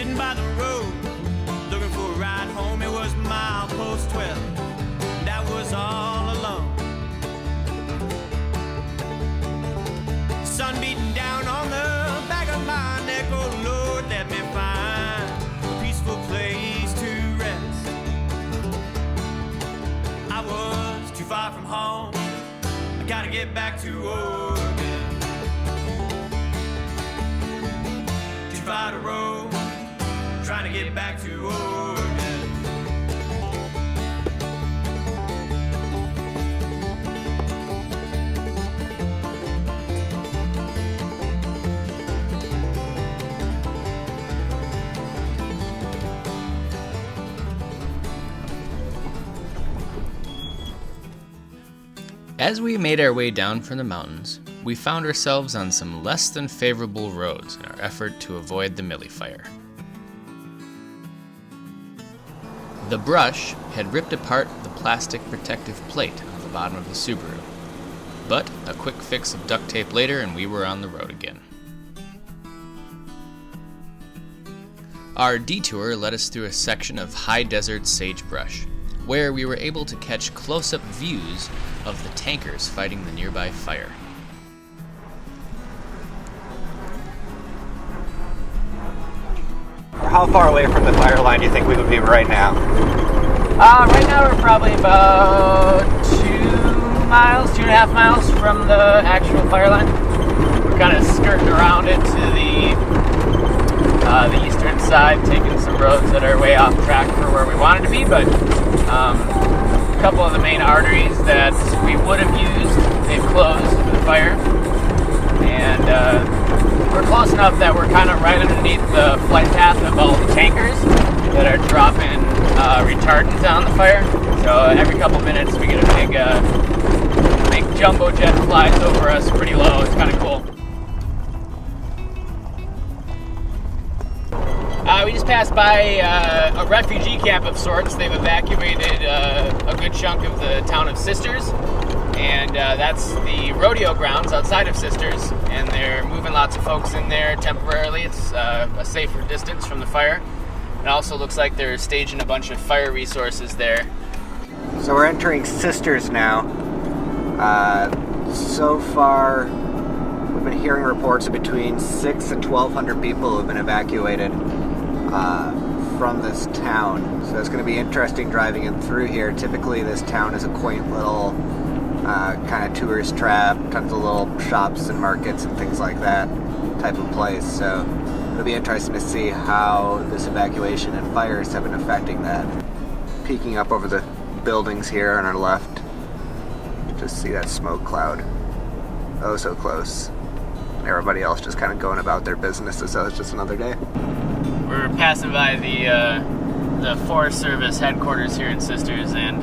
sitting by the road, looking for a ride home. It was milepost 12, and I was all alone. Sun beating down on the back of my neck. Oh Lord, let me find a peaceful place to rest. I was too far from home, I gotta get back to Oregon. Too far to roam, trying to get back to Oregon. As we made our way down from the mountains, we found ourselves on some less than favorable roads in our effort to avoid the Mille Fire. The brush had ripped apart the plastic protective plate on the bottom of the Subaru, but a quick fix of duct tape later and we were on the road again. Our detour led us through a section of high desert sagebrush, where we were able to catch close-up views of the tankers fighting the nearby fire. How far away from the fire line do you think we would be right now? Right now we're probably about 2.5 miles from the actual fire line. We're kind of skirting around it to the eastern side, taking some roads that are way off track for where we wanted to be, but a couple of the main arteries that we would have used, they've closed for the fire. And we're close enough that we're kind of right underneath the flight path of all the tankers that are dropping retardant on the fire. So every couple minutes we get a big jumbo jet flies over us pretty low. It's kind of cool. We just passed by a refugee camp of sorts. They've evacuated a good chunk of the town of Sisters, and that's the rodeo grounds outside of Sisters, and they're moving lots of folks in there temporarily. It's a safer distance from the fire. It also looks like they're staging a bunch of fire resources there. So we're entering Sisters now. So far, we've been hearing reports of between 600 and 1,200 people who have been evacuated from this town. So it's going to be interesting driving in through here. Typically this town is a quaint little kind of tourist trap, tons of little shops and markets and things like that type of place. So it'll be interesting to see how this evacuation and fires have been affecting that. Peeking up over the buildings here on our left, just see that smoke cloud. Oh, so close. Everybody else just kind of going about their business as though it's just another day. We're passing by the Forest Service headquarters here in Sisters, and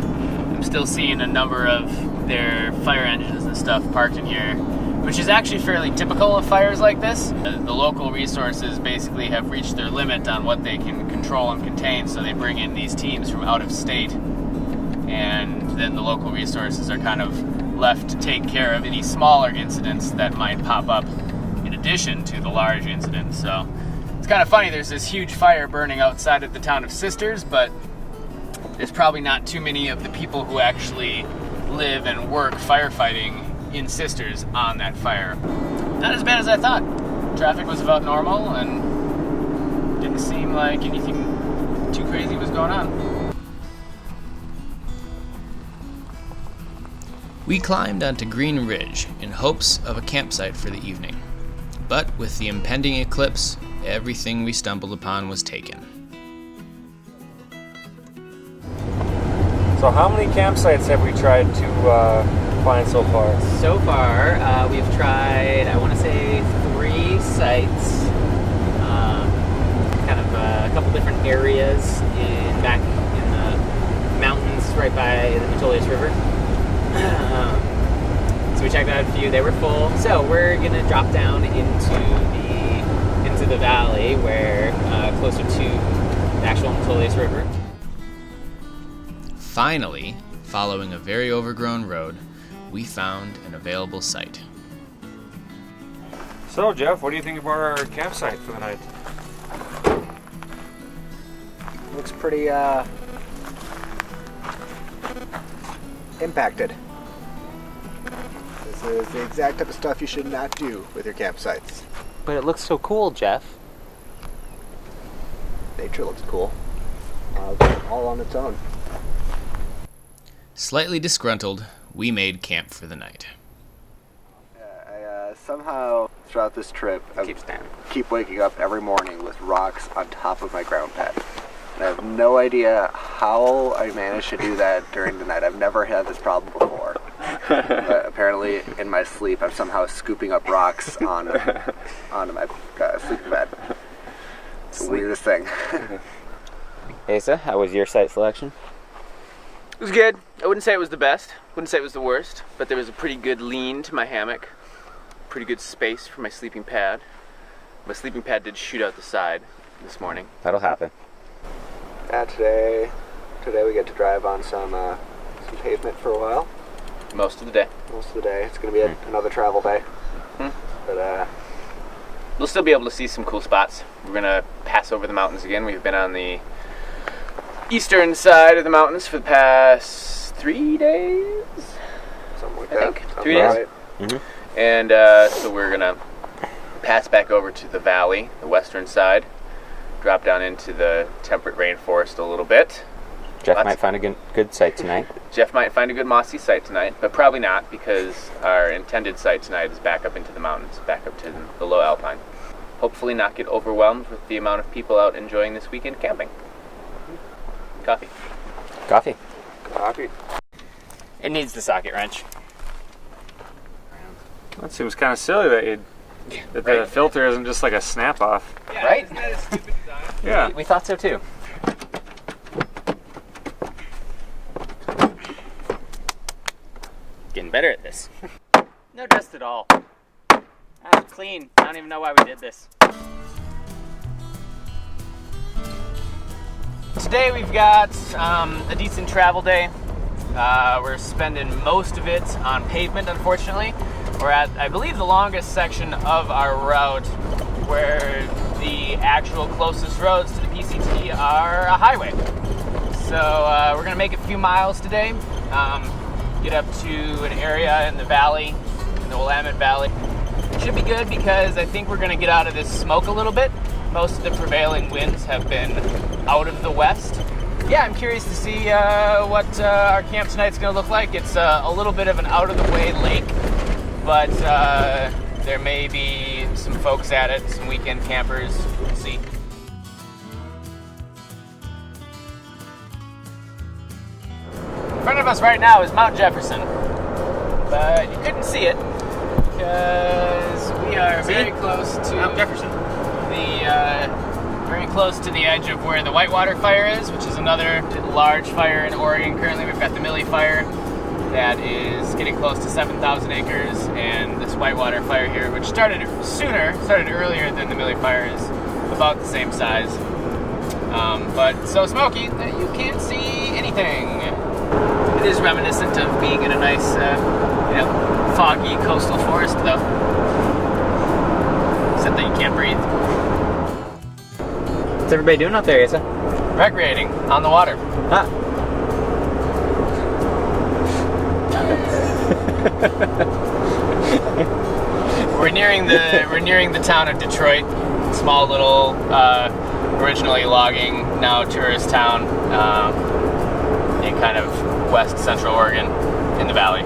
I'm still seeing a number of their fire engines and stuff parked in here, which is actually fairly typical of fires like this. The local resources basically have reached their limit on what they can control and contain, so they bring in these teams from out of state, and then the local resources are kind of left to take care of any smaller incidents that might pop up in addition to the large incidents. So it's kind of funny, there's this huge fire burning outside of the town of Sisters, but there's probably not too many of the people who actually live and work firefighting in Sisters on that fire. Not as bad as I thought. Traffic was about normal and didn't seem like anything too crazy was going on. We climbed onto Green Ridge in hopes of a campsite for the evening, but with the impending eclipse, everything we stumbled upon was taken. So how many campsites have we tried to find so far? So far, we've tried, I want to say, 3 sites, kind of a couple different areas back in the mountains right by the Metolius River. So we checked out a few. They were full. So we're gonna drop down into the valley, where closer to the actual Metolius River. Finally, following a very overgrown road, we found an available site. So Jeff, what do you think about our campsite for the night? looks pretty impacted. This is the exact type of stuff you should not do with your campsites. But it looks so cool, Jeff. Nature looks cool. All on its own. Slightly disgruntled, we made camp for the night. I somehow, throughout this trip, I keep waking up every morning with rocks on top of my ground pad. And I have no idea how I managed to do that during the night. I've never had this problem before. But apparently, in my sleep, I'm somehow scooping up rocks onto my sleeping bed. It's the weirdest thing. Asa, how was your site selection? It was good. I wouldn't say it was the best. Wouldn't say it was the worst. But there was a pretty good lean to my hammock. Pretty good space for my sleeping pad. My sleeping pad did shoot out the side this morning. That'll happen. Yeah, today we get to drive on some pavement for a while. Most of the day. Most of the day. It's going to be another travel day. But we'll still be able to see some cool spots. We're going to pass over the mountains again. We've been on the eastern side of the mountains for the past 3 days. Something like I that. think. Sounds 3 days. right. Mm-hmm. And so we're going to pass back over to the valley, the western side, drop down into the temperate rainforest a little bit. Jeff might find a good site tonight. Jeff might find a good mossy site tonight, but probably not, because our intended site tonight is back up into the mountains, back up to the low alpine. Hopefully not get overwhelmed with the amount of people out enjoying this weekend camping. Coffee. Coffee. Coffee. It needs the socket wrench. That seems kind of silly that the filter isn't just like a snap off. Yeah, right? Isn't that a stupid design? Yeah. We thought so too. Getting better at this. No dust at all. That's clean. I don't even know why we did this. Today we've got a decent travel day. We're spending most of it on pavement, unfortunately. We're at, I believe, the longest section of our route, where the actual closest roads to the PCT are a highway. So we're going to make a few miles today, get up to an area in the valley, in the Willamette Valley. Should be good because I think we're going to get out of this smoke a little bit. Most of the prevailing winds have been out of the west. Yeah, I'm curious to see what our camp tonight's going to look like. It's a little bit of an out-of-the-way lake, but there may be some folks at it, some weekend campers. We'll see. In front of us right now is Mount Jefferson, but you couldn't see it because we are very close to Mount Jefferson. Very close to the edge of where the Whitewater Fire is, which is another large fire in Oregon. Currently, we've got the Mille Fire that is getting close to 7,000 acres, and this Whitewater Fire here, which started earlier than the Mille Fire, is about the same size. But so smoky that you can't see anything. It is reminiscent of being in a nice, foggy coastal forest, though. Except that you can't breathe. What's everybody doing out there, Asa? Recreating on the water. Ah. We're nearing the town of Detroit. Small little, originally logging, now tourist town in kind of west central Oregon in the valley.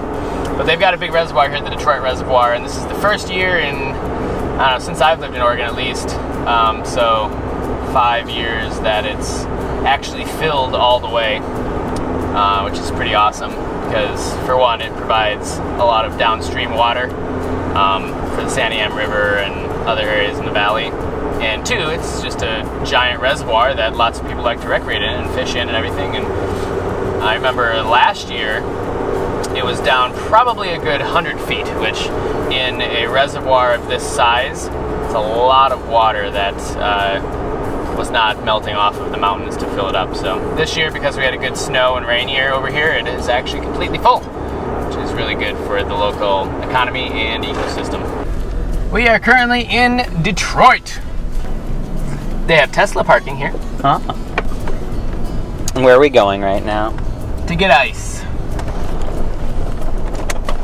But they've got a big reservoir here, the Detroit Reservoir, and this is the first year in, I don't know, since I've lived in Oregon at least. So 5 years that it's actually filled all the way, which is pretty awesome because, for one, it provides a lot of downstream water for the Santiam River and other areas in the valley. And two, it's just a giant reservoir that lots of people like to recreate in and fish in and everything. And I remember last year it was down probably a good 100 feet, which in a reservoir of this size, it's a lot of water that was not melting off of the mountains to fill it up. So this year, because we had a good snow and rain year over here, it is actually completely full, which is really good for the local economy and ecosystem. We are currently in Detroit. They have Tesla parking here. Huh? Where are we going right now? To get ice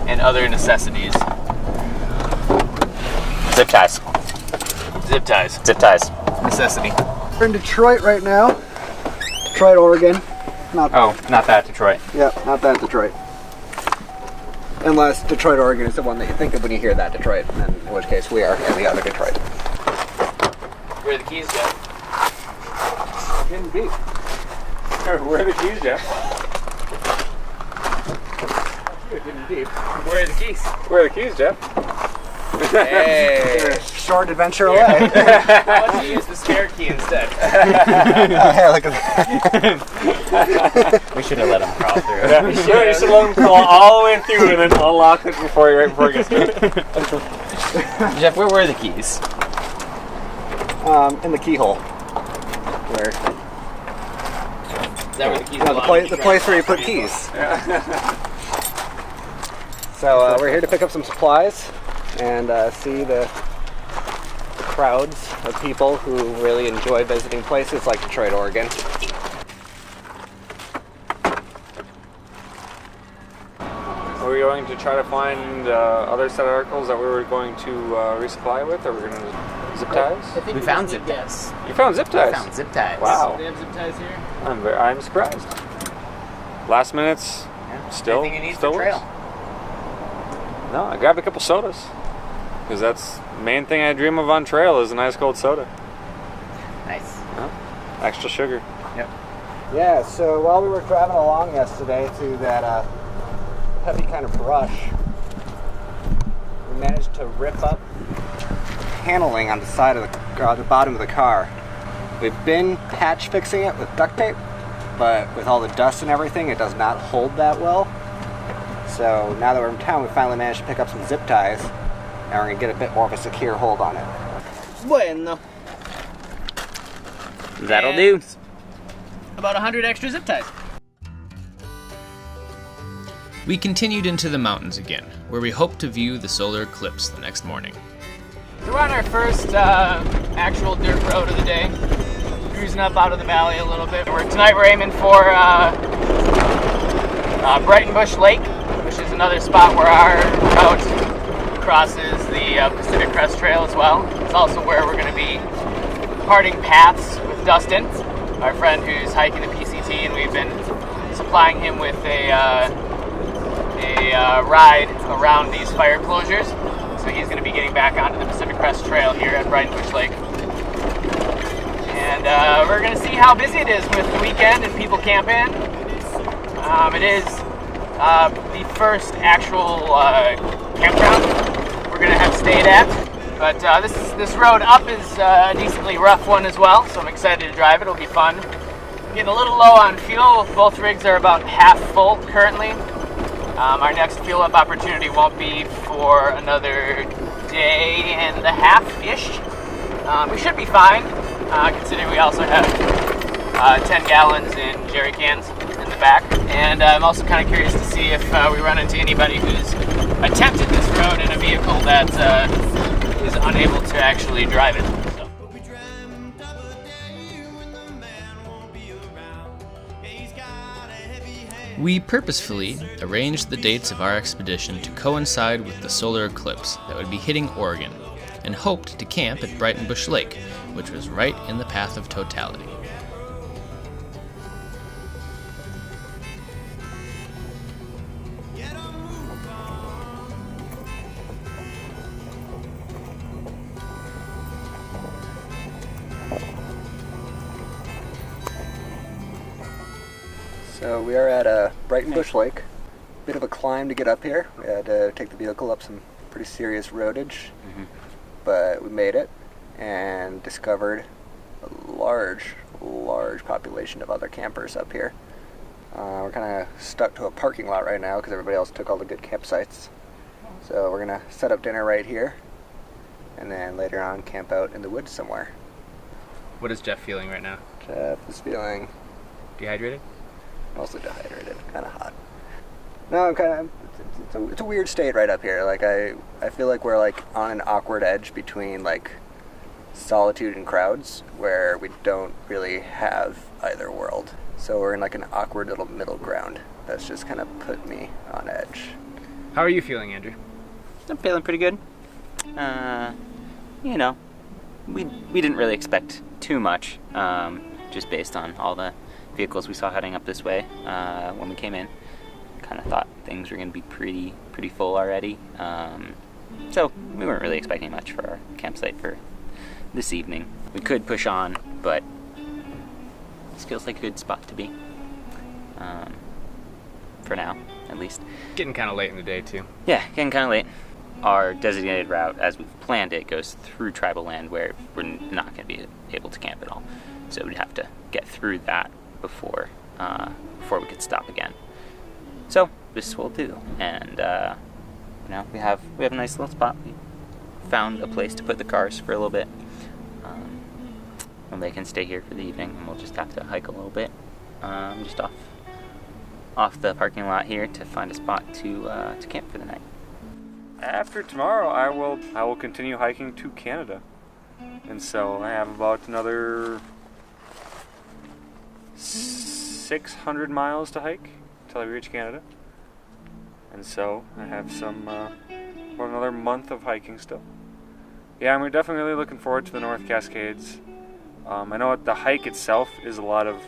and other necessities. Zip ties. Zip ties. Zip ties. Necessity. We're in Detroit right now. Detroit, Oregon. Not that Detroit. Yeah, not that Detroit. Unless Detroit, Oregon is the one that you think of when you hear that Detroit, and in which case we are in the other Detroit. Where are the keys, Jeff? Getting deep. Where are the keys, Jeff? Getting deep. Where are the keys? Where are the keys, Jeff? Hey, short adventure away. Why don't you use the spare key instead? Oh, hey, look at that. We should have let him crawl through. Yeah, you should let him crawl all the way through and then unlock it right before he gets through. Jeff, where were the keys? In the keyhole. Where? Is that where the keys No, belong? the place where you put keys. So we're here to pick up some supplies and see the crowds of people who really enjoy visiting places like Detroit, Oregon. Are we going to try to find other set of articles that we were going to resupply with? Or we're going to zip ties? We found zip ties. You found zip ties? Found zip ties. Wow. Do they have zip ties here? I'm surprised. Last minutes, still Anything you need still for trail. works. No, I grabbed a couple sodas. Because that's the main thing I dream of on trail is a nice cold soda. Nice. Extra sugar. Yep. Yeah, so while we were driving along yesterday through that heavy kind of brush, we managed to rip up paneling on the side of the bottom of the car. We've been patch fixing it with duct tape, but with all the dust and everything, it does not hold that well. So now that we're in town, we finally managed to pick up some zip ties, and we're going to get a bit more of a secure hold on it. Bueno. That'll do. About 100 extra zip ties. We continued into the mountains again, where we hoped to view the solar eclipse the next morning. So we're on our first actual dirt road of the day. Cruising up out of the valley a little bit. Tonight we're aiming for Brighton Bush Lake, which is another spot where our route crosses the Pacific Crest Trail as well. It's also where we're going to be parting paths with Dustin, our friend who's hiking the PCT, and we've been supplying him with a ride around these fire closures. So he's going to be getting back onto the Pacific Crest Trail here at Brighton Bush Lake. And we're going to see how busy it is with the weekend and people camping. It is the first actual campground we're going to have stayed at. But this road up is a decently rough one as well, so I'm excited to drive it. It'll be fun. Getting a little low on fuel. Both rigs are about half full currently. Our next fuel up opportunity won't be for another day and a half-ish. We should be fine, considering we also have 10 gallons in jerry cans in the back. And I'm also kind of curious to see if we run into anybody who's attempted this road in a vehicle that is unable to actually drive it. So. We dreamt of a day when the man won't be around. He's got a heavy hand. We purposefully arranged the dates of our expedition to coincide with the solar eclipse that would be hitting Oregon, and hoped to camp at Brighton Bush Lake, which was right in the path of totality. Get a move on. So we are at Brighton Bush Lake. Bit of a climb to get up here. We had to take the vehicle up some pretty serious roadage, but we made it and discovered a large population of other campers up here. We're kind of stuck to a parking lot right now because everybody else took all the good campsites. So we're going to set up dinner right here and then later on camp out in the woods somewhere. What is Jeff feeling right now? Jeff is feeling Dehydrated? mostly dehydrated, kind of hot. No, I'm kind of. It's a weird state right up here. Like I feel like we're like on an awkward edge between like solitude and crowds where we don't really have either world. So we're in like an awkward little middle ground that's just kind of put me on edge. How are you feeling, Andrew? I'm feeling pretty good. You know, we didn't really expect too much, just based on all the vehicles we saw heading up this way when we came in. Kind of thought things were going to be pretty full already. So we weren't really expecting much for our campsite for this evening. We could push on, but this feels like a good spot to be. For now, at least. Getting kind of late in the day, too. Yeah, getting kind of late. Our designated route, as we've planned it, goes through tribal land where we're not going to be able to camp at all. So we'd have to get through that before we could stop again. So this will do, and we have a nice little spot. We found a place to put the cars for a little bit, and they can stay here for the evening, and we'll just have to hike a little bit, just off the parking lot here to find a spot to camp for the night. After tomorrow, I will continue hiking to Canada, and so I have about another 600 miles to hike until I reach Canada, and so I have about another month of hiking still. Yeah, I'm definitely really looking forward to the North Cascades. I know the hike itself is a lot of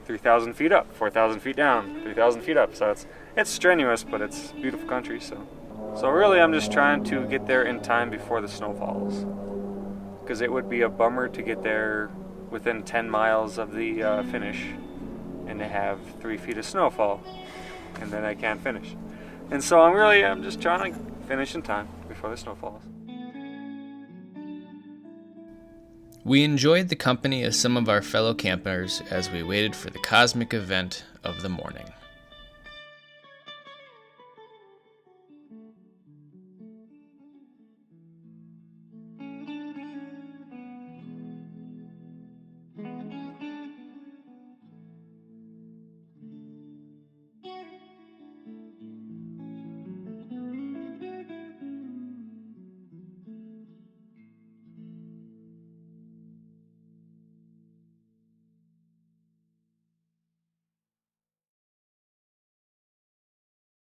3,000 feet up, 4,000 feet down, 3,000 feet up, so it's strenuous, but it's beautiful country, So really I'm just trying to get there in time before the snow falls, because it would be a bummer to get there within 10 miles of the finish and to have 3 feet of snowfall, and then I can't finish. And so I'm just trying to finish in time before the snow falls. We enjoyed the company of some of our fellow campers as we waited for the cosmic event of the morning.